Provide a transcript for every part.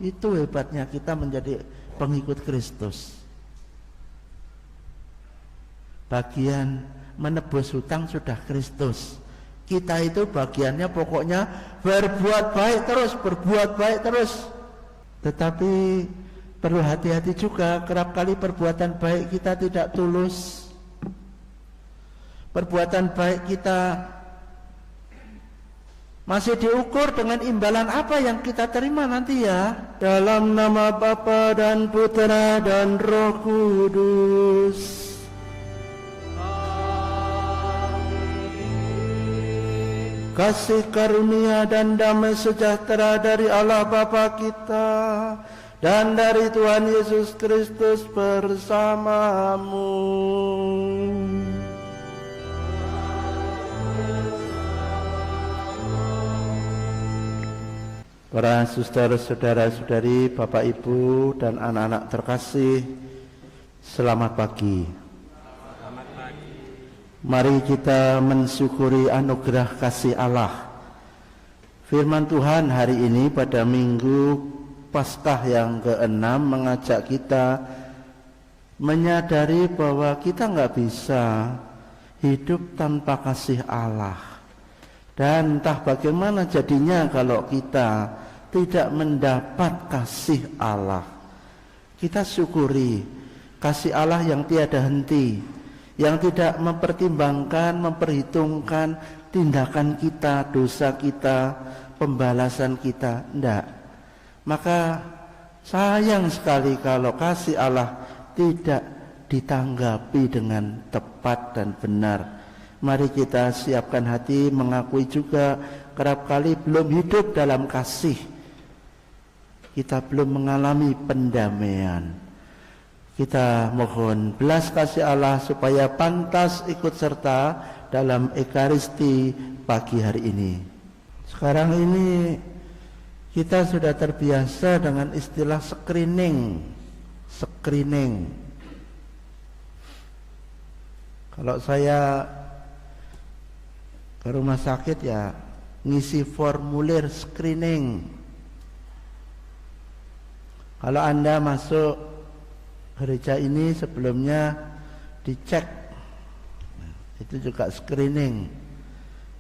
Itu hebatnya kita menjadi pengikut Kristus. Bagian menebus hutang sudah Kristus. Kita itu bagiannya pokoknya berbuat baik terus, berbuat baik terus. Tetapi perlu hati-hati juga, kerap kali perbuatan baik kita tidak tulus. Perbuatan baik kita masih diukur dengan imbalan apa yang kita terima nanti ya. Dalam nama Bapa dan Putra dan Roh Kudus. Kasih karunia dan damai sejahtera dari Allah Bapa kita dan dari Tuhan Yesus Kristus bersamamu. Para suster, saudara-saudari, Bapak Ibu dan anak-anak terkasih, selamat pagi. Selamat pagi. Mari kita mensyukuri anugerah kasih Allah. Firman Tuhan hari ini pada Minggu Paskah yang ke-6 mengajak kita menyadari bahwa kita nggak bisa hidup tanpa kasih Allah. Dan entah bagaimana jadinya kalau kita tidak mendapat kasih Allah. Kita syukuri kasih Allah yang tiada henti, yang tidak mempertimbangkan, memperhitungkan tindakan kita, dosa kita, pembalasan kita, enggak. Maka sayang sekali kalau kasih Allah tidak ditanggapi dengan tepat dan benar. Mari kita siapkan hati mengakui juga kerap kali belum hidup dalam kasih. Kita belum mengalami pendamaian. Kita mohon belas kasih Allah supaya pantas ikut serta dalam Ekaristi pagi hari ini. Sekarang ini kita sudah terbiasa dengan istilah screening. Kalau saya ke rumah sakit ya ngisi formulir screening. Kalau Anda masuk gereja ini sebelumnya dicek, itu juga screening.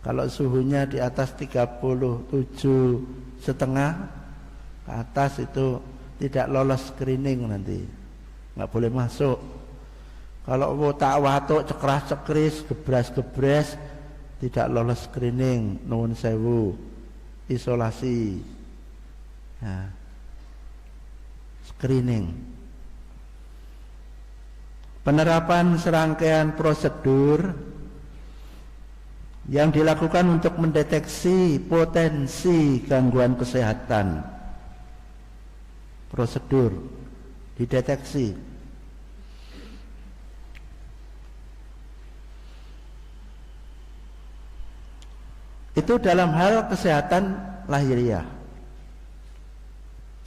Kalau suhunya di atas 37,5 ke atas itu tidak lolos screening, nanti nggak boleh masuk. Kalau tak watuk cekras-cekris gebras-gebres tidak lolos screening, nuwun sewu, isolasi. Nah, screening. Penerapan serangkaian prosedur yang dilakukan untuk mendeteksi potensi gangguan kesehatan. Prosedur dideteksi. Itu dalam hal kesehatan lahiriah.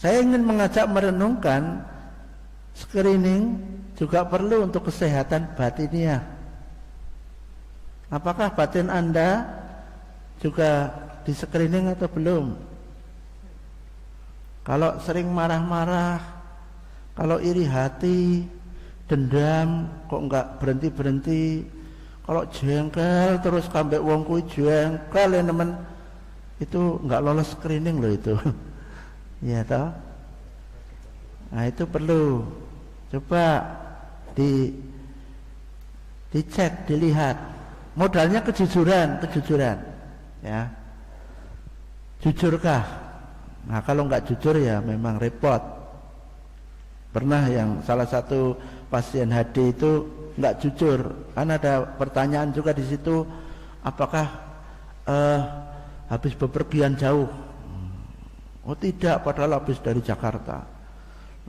Saya ingin mengajak merenungkan screening juga perlu untuk kesehatan batiniah. Apakah batin Anda juga di screening atau belum? Kalau sering marah-marah, kalau iri hati, dendam, kok enggak berhenti-berhenti, kalau jengkel terus kambek wong kuwi jengkel ya teman, itu enggak lolos screening loh itu. Ya toh? Nah itu perlu coba dicek, dilihat. Modalnya kejujuran ya. Jujurkah? Nah kalau enggak jujur ya memang repot. Pernah yang salah satu pasien HD itu enggak jujur, kan ada pertanyaan juga di situ, apakah habis bepergian jauh? Oh tidak, padahal habis dari Jakarta.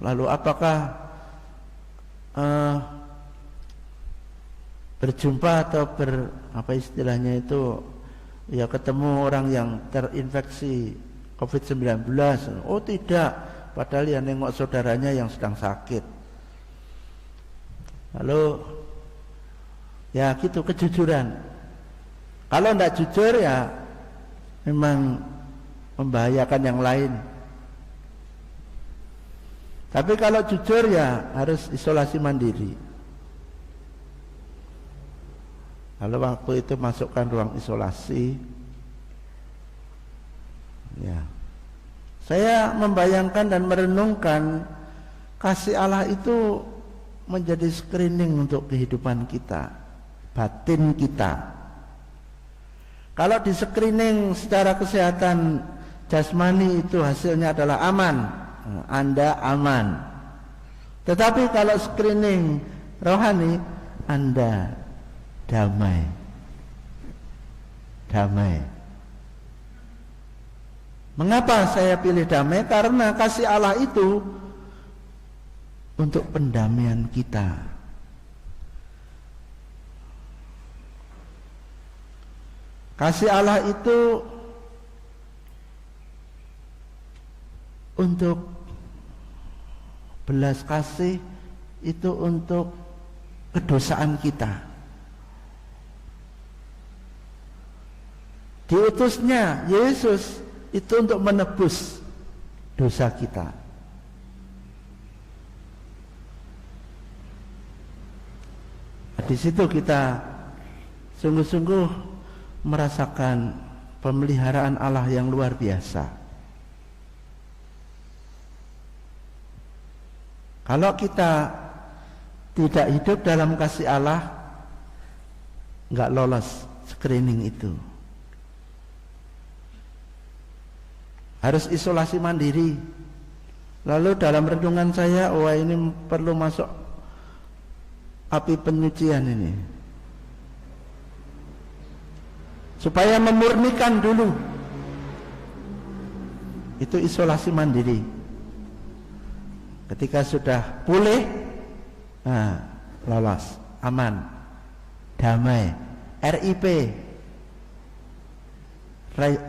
Lalu apakah berjumpa atau apa istilahnya itu, ya ketemu orang yang terinfeksi COVID-19? Oh tidak, padahal yang nengok saudaranya yang sedang sakit. Lalu ya gitu, kejujuran. Kalau tidak jujur ya memang membahayakan yang lain. Tapi kalau jujur ya harus isolasi mandiri. Kalau waktu itu masukkan ruang isolasi, ya, saya membayangkan dan merenungkan kasih Allah itu menjadi screening untuk kehidupan kita, batin kita. Kalau di screening secara kesehatan jasmani itu hasilnya adalah aman, Anda aman. Tetapi kalau screening rohani, Anda damai. Damai. Mengapa saya pilih damai? Karena kasih Allah itu untuk pendamaian kita. Kasih Allah itu untuk belas kasih, itu untuk kedosaan kita. Diutusnya Yesus itu untuk menebus dosa kita. Di situ kita sungguh-sungguh merasakan pemeliharaan Allah yang luar biasa. Kalau kita tidak hidup dalam kasih Allah, nggak lolos screening itu. Harus isolasi mandiri. Lalu dalam renungan saya, wah ini perlu masuk api penyucian ini, supaya memurnikan dulu. Itu isolasi mandiri. Ketika sudah pulih, nah, lolos, aman, damai, RIP,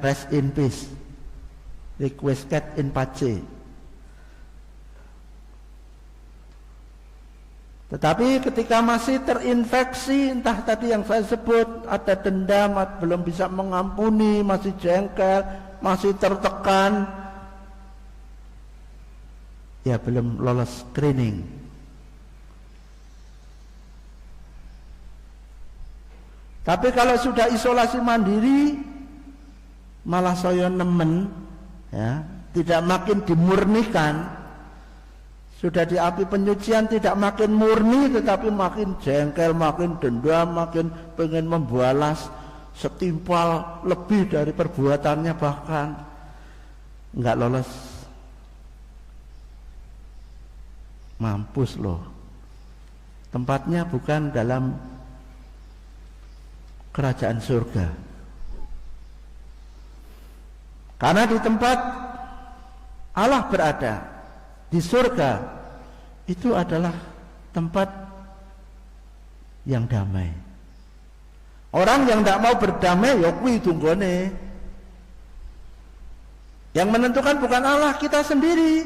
rest in peace, requiescat in pace. Tetapi ketika masih terinfeksi, entah tadi yang saya sebut, ada dendam, belum bisa mengampuni, masih jengkel, masih tertekan, ya belum lolos screening. Tapi kalau sudah isolasi mandiri, malah saya nemen, ya, tidak makin dimurnikan. Sudah di api penyucian tidak makin murni, tetapi makin jengkel, makin dendam, makin pengen membalas setimpal lebih dari perbuatannya, bahkan nggak lolos. Mampus loh. Tempatnya bukan dalam kerajaan surga. Karena di tempat Allah berada, di surga, itu adalah tempat yang damai. Orang yang tidak mau berdamai, ya kuwi tunggone. Yang menentukan bukan Allah, kita sendiri.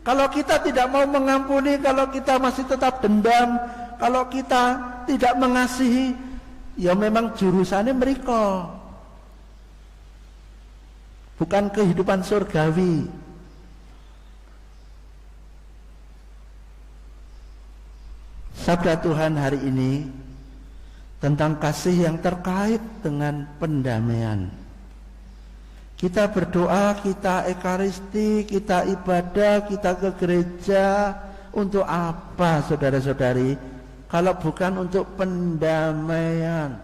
Kalau kita tidak mau mengampuni, kalau kita masih tetap dendam, kalau kita tidak mengasihi, ya memang jurusannya mereka. Bukan kehidupan surgawi. Sabda Tuhan hari ini tentang kasih yang terkait dengan pendamaian. Kita berdoa, kita ekaristi, kita ibadah, kita ke gereja. Untuk apa, saudara-saudari? Kalau bukan untuk pendamaian.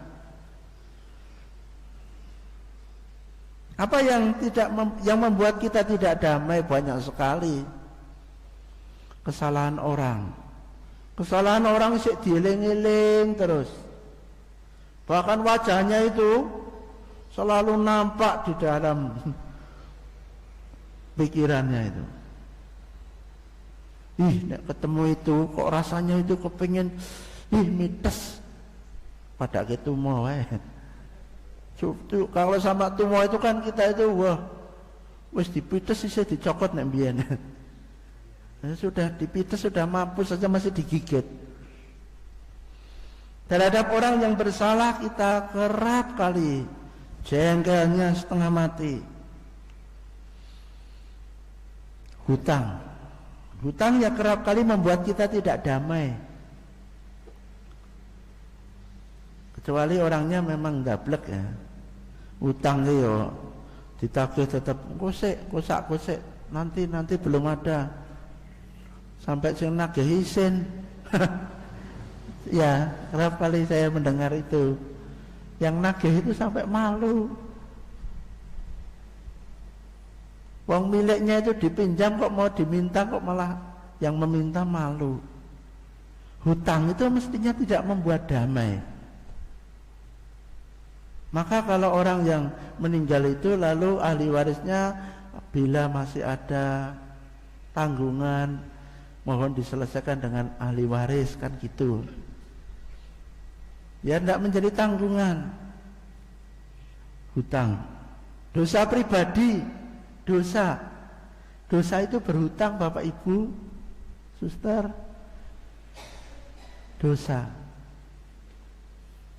Apa yang membuat kita tidak damai? Banyak sekali. Kesalahan orang. Kesalahan orang sik dieling-eling terus. Bahkan wajahnya itu selalu nampak di dalam pikirannya itu. Nek ketemu itu kok rasanya itu kepengin mites. Pada gitu mau kalau sama tumo itu kan kita itu wah wis dipites sih dicokot nek mbiyen. Sudah dipites, sudah mampus saja masih digigit. Terhadap orang yang bersalah kita kerap kali jengkelnya setengah mati. Hutang Hutang yang kerap kali membuat kita tidak damai. Kecuali orangnya memang dablek ya. Hutang yo ditagih tetap kosek nanti belum ada. Sampai sing nagih isin. Ya, kerap kali saya mendengar itu. Yang nagih itu sampai malu. Wong miliknya itu dipinjam kok mau diminta kok malah yang meminta malu. Hutang itu mestinya tidak membuat damai. Maka kalau orang yang meninggal itu lalu ahli warisnya bila masih ada tanggungan mohon diselesaikan dengan ahli waris kan gitu. Ya tidak menjadi tanggungan. Hutang. Dosa pribadi. Dosa itu berhutang Bapak Ibu, Suster. Dosa.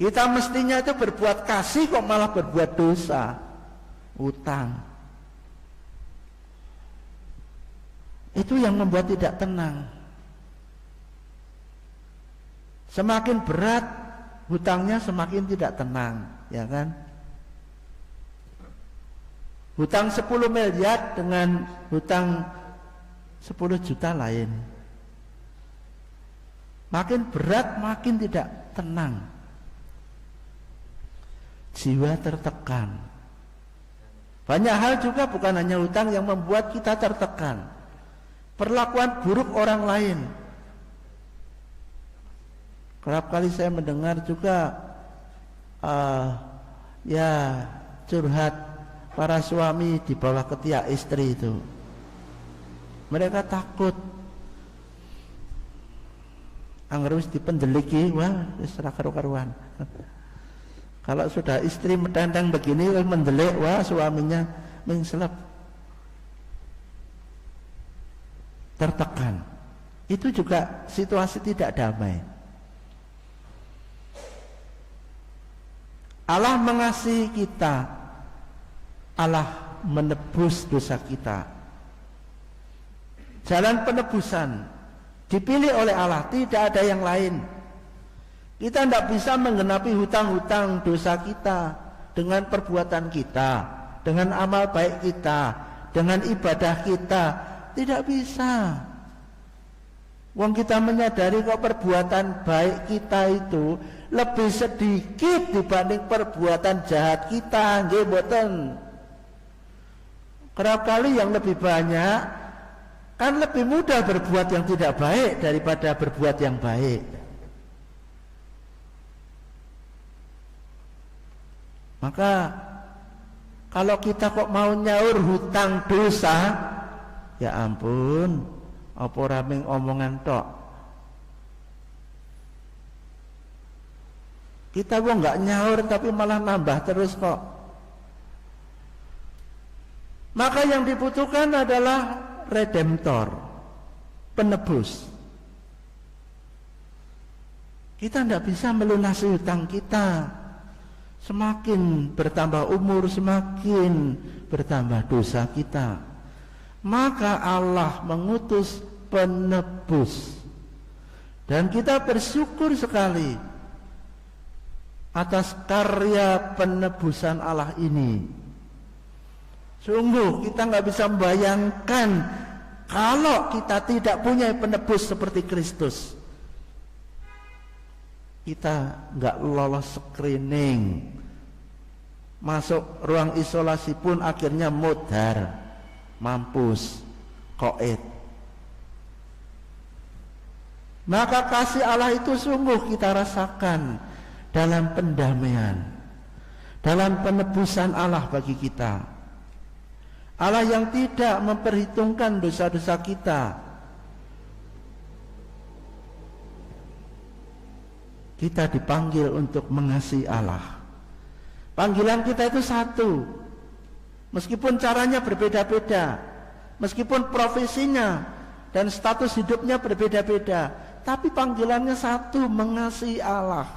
Kita mestinya itu berbuat kasih kok malah berbuat dosa. Hutang. Itu yang membuat tidak tenang. Semakin berat hutangnya semakin tidak tenang, ya kan? Hutang 10 miliar dengan hutang 10 juta lain. Makin berat makin tidak tenang. Jiwa tertekan. Banyak hal juga bukan hanya hutang yang membuat kita tertekan. Perlakuan buruk orang lain. Kerap kali saya mendengar juga curhat para suami di bawah ketiak istri itu. Mereka takut anggerus dipendeliki, wah serah karu-karuan. Kalau sudah istri metenteng begini mendelik, wah suaminya mengselep. Tertekan. Itu juga situasi tidak damai. Allah mengasihi kita. Allah menebus dosa kita. Jalan penebusan dipilih oleh Allah, tidak ada yang lain. Kita tidak bisa menggenapi hutang-hutang dosa kita dengan perbuatan kita, dengan amal baik kita, dengan ibadah kita. Tidak bisa. Wong kita menyadari kok perbuatan baik kita itu lebih sedikit dibanding perbuatan jahat kita, nggih mboten. Kerap kali yang lebih banyak kan lebih mudah berbuat yang tidak baik daripada berbuat yang baik. Maka kalau kita kok mau nyaur hutang dosa, ya ampun, apa ora mung omongan tok. Kita kok nggak nyaur tapi malah nambah terus kok. Maka yang dibutuhkan adalah redemptor, penebus. Kita tidak bisa melunasi hutang kita. Semakin bertambah umur, semakin bertambah dosa kita. Maka Allah mengutus penebus. Dan kita bersyukur sekali atas karya penebusan Allah ini. Sungguh kita nggak bisa membayangkan kalau kita tidak punya penebus seperti Kristus. Kita nggak lolos screening, masuk ruang isolasi pun akhirnya modar, mampus, koet. Maka kasih Allah itu sungguh kita rasakan dalam pendamaian, dalam penebusan Allah bagi kita. Allah yang tidak memperhitungkan dosa-dosa kita. Kita dipanggil untuk mengasihi Allah. Panggilan kita itu satu. Meskipun caranya berbeda-beda, meskipun profesinya dan status hidupnya berbeda-beda, tapi panggilannya satu, mengasihi Allah.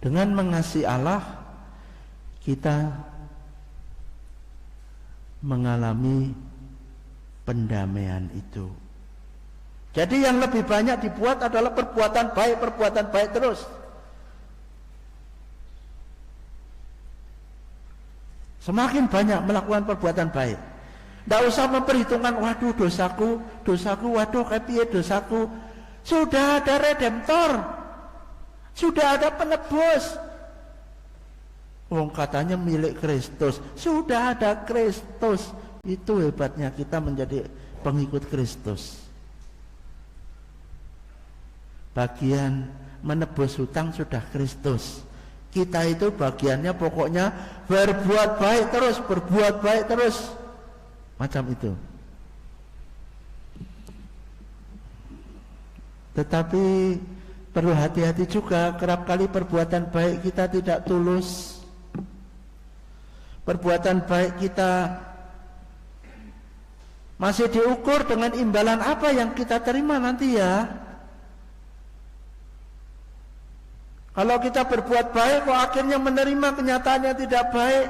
Dengan mengasihi Allah, kita mengalami pendamaian itu. Jadi yang lebih banyak dibuat adalah perbuatan baik terus. Semakin banyak melakukan perbuatan baik. Tidak usah memperhitungkan, waduh dosaku, waduh kayak dosaku. Sudah ada redemptor, sudah ada penebus. Wong katanya milik Kristus, sudah ada Kristus. Itu hebatnya kita menjadi pengikut Kristus. Bagian menebus hutang sudah Kristus. Kita itu bagiannya pokoknya berbuat baik terus. Macam itu. Tetapi perlu hati-hati juga, kerap kali perbuatan baik kita tidak tulus. Perbuatan baik kita masih diukur dengan imbalan apa yang kita terima nanti ya. Kalau kita berbuat baik kok akhirnya menerima kenyataannya tidak baik,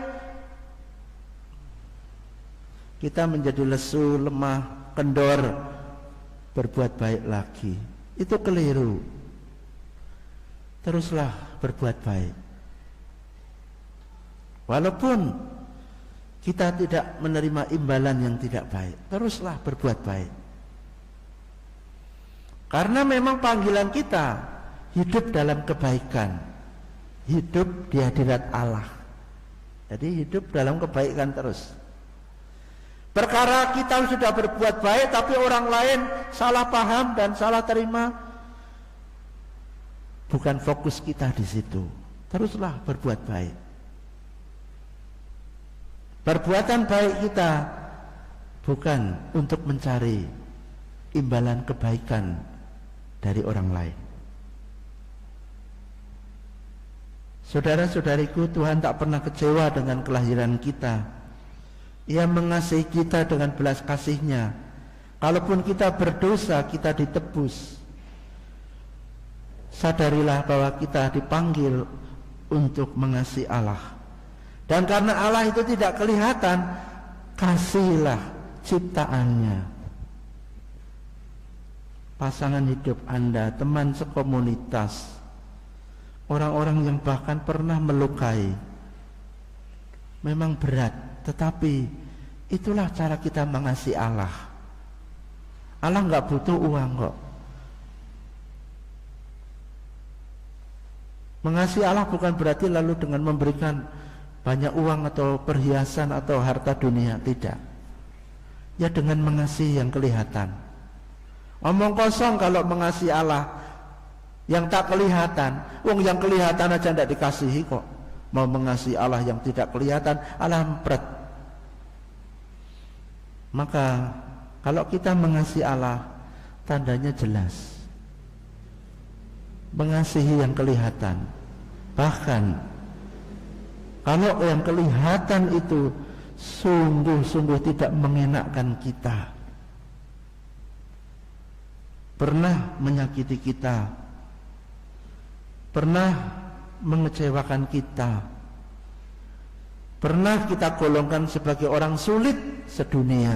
kita menjadi lesu, lemah, kendor, berbuat baik lagi. Itu keliru. Teruslah berbuat baik. Walaupun kita tidak menerima imbalan yang tidak baik, teruslah berbuat baik. Karena memang panggilan kita hidup dalam kebaikan, hidup di hadirat Allah. Jadi hidup dalam kebaikan terus. Perkara kita sudah berbuat baik tapi orang lain salah paham dan salah terima, bukan fokus kita di situ. Teruslah berbuat baik. Perbuatan baik kita bukan untuk mencari imbalan kebaikan dari orang lain. Saudara-saudariku, Tuhan tak pernah kecewa dengan kelahiran kita. Ia mengasihi kita dengan belas kasih-Nya. Kalaupun kita berdosa, kita ditebus. Sadarilah bahwa kita dipanggil untuk mengasihi Allah. Dan karena Allah itu tidak kelihatan, kasihilah ciptaannya. Pasangan hidup Anda, teman sekomunitas, orang-orang yang bahkan pernah melukai, memang berat, tetapi itulah cara kita mengasihi Allah. Allah nggak butuh uang kok. Mengasihi Allah bukan berarti lalu dengan memberikan banyak uang atau perhiasan atau harta dunia, tidak. Ya dengan mengasihi yang kelihatan. Omong kosong kalau mengasihi Allah yang tak kelihatan. Wong yang kelihatan aja tidak dikasihi kok. Mau mengasihi Allah yang tidak kelihatan, Allah empret. Maka kalau kita mengasihi Allah, tandanya jelas. Mengasihi yang kelihatan. Bahkan kalau yang kelihatan itu sungguh-sungguh tidak mengenakkan kita, pernah menyakiti kita, pernah mengecewakan kita, pernah kita golongkan sebagai orang sulit sedunia.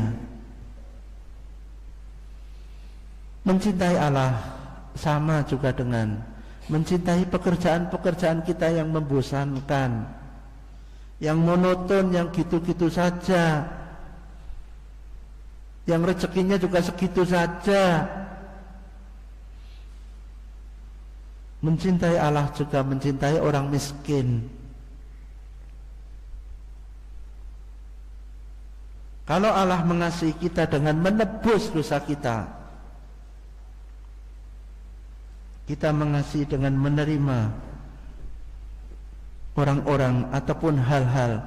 Mencintai Allah sama juga dengan mencintai pekerjaan-pekerjaan kita yang membosankan, yang monoton, yang gitu-gitu saja, yang rezekinya juga segitu saja. Mencintai Allah juga mencintai orang miskin. Kalau Allah mengasihi kita dengan menebus dosa kita, kita mengasihi dengan menerima orang-orang ataupun hal-hal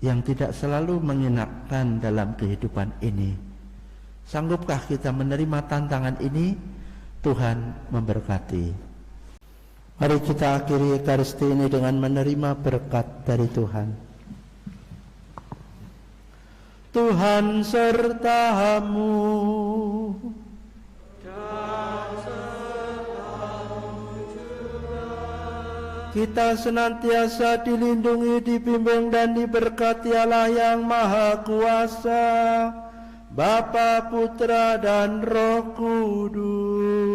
yang tidak selalu mengenakkan dalam kehidupan ini. Sanggupkah kita menerima tantangan ini? Tuhan memberkati. Mari kita akhiri Ekaristi ini dengan menerima berkat dari Tuhan. Tuhan sertamu. kita senantiasa dilindungi, dibimbing dan diberkati Allah yang Maha Kuasa, Bapa, Putra dan Roh Kudus.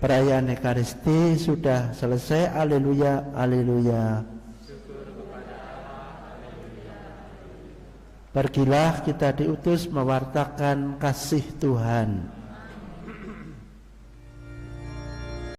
Perayaan Ekaristi sudah selesai. Haleluya, haleluya. Pergilah, kita diutus mewartakan kasih Tuhan.